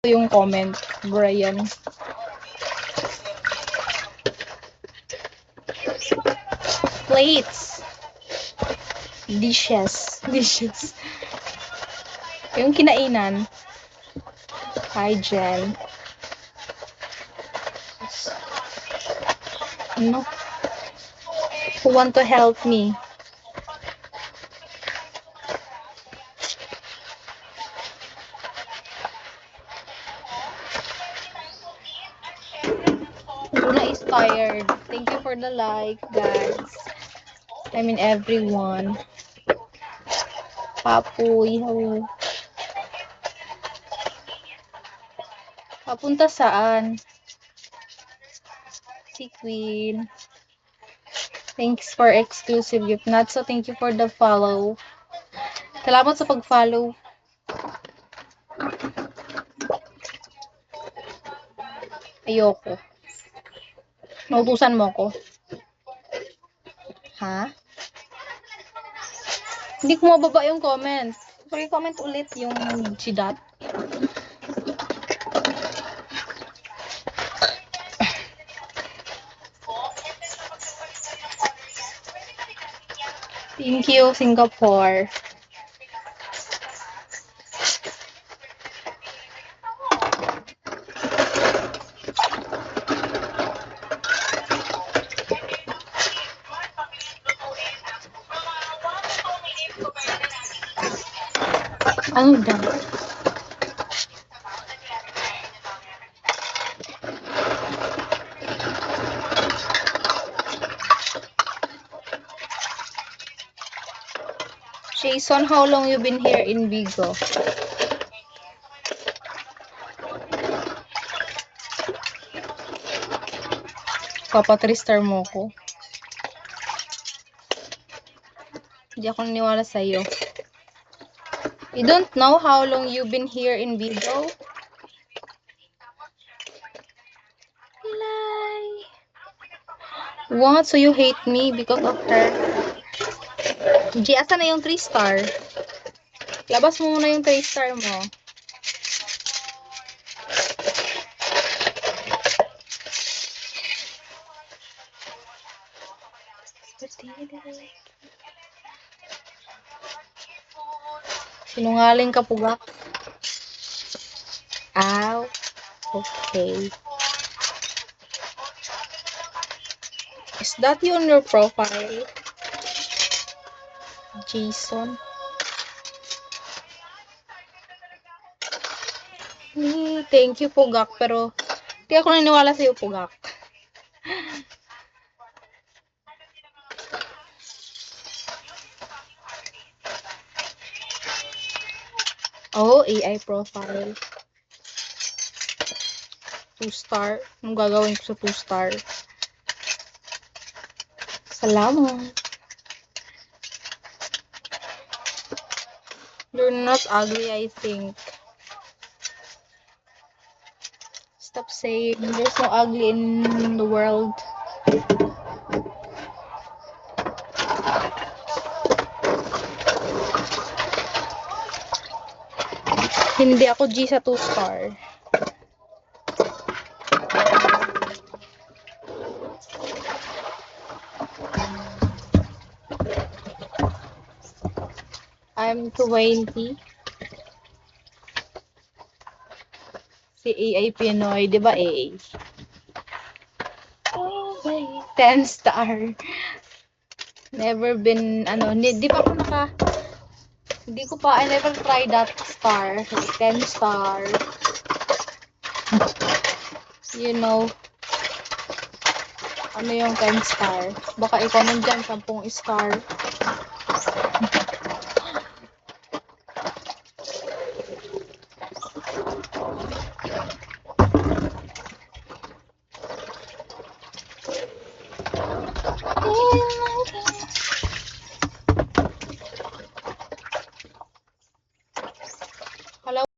yung comment, Brian. Plates. Dishes. Yung kinainan. Hi, Jen. Ano? Who want to help me? Luna is tired. Thank you for the like, guys. I mean, everyone. Papoy, hello. Papunta saan? Si Queen. Thanks for exclusive gift. Natso, thank you for the follow. Salamat sa pag-follow. Ayoko. Nautusan mo ko. Ha? Hindi ko mababa yung comment. Paki-comment ulit yung Gdot. Thank you, Singapore. Ano ba? Jason, how long you been here in Vigo? Papa 3-star mo ko. Hindi ako naniwala sa'yo. You don't know how long you been here in Vigo? Lie. What? So you hate me because of her? G, asa na yung 3-star? Labas mo muna yung 3-star mo. Sinungaling ka, pugak. Ow. Okay. Is that you on your profile? Jason? Thank you, pugak. Pero, di ako naniniwala sa'yo, pugak. Oh, AI profile. 2-star. Anong gagawin ko sa 2-star? Salamat. You're not ugly, I think. Stop saying there's no ugly in the world. Hindi ako G sa 2-star. I'm 20. Si AI Pinoy, di ba AA? 10 star. Never been, di ba ako hindi ko pa, I never tried that star. Like 10 star. You know, ano yung 10 star? Baka ikaw nandyan, 10 star.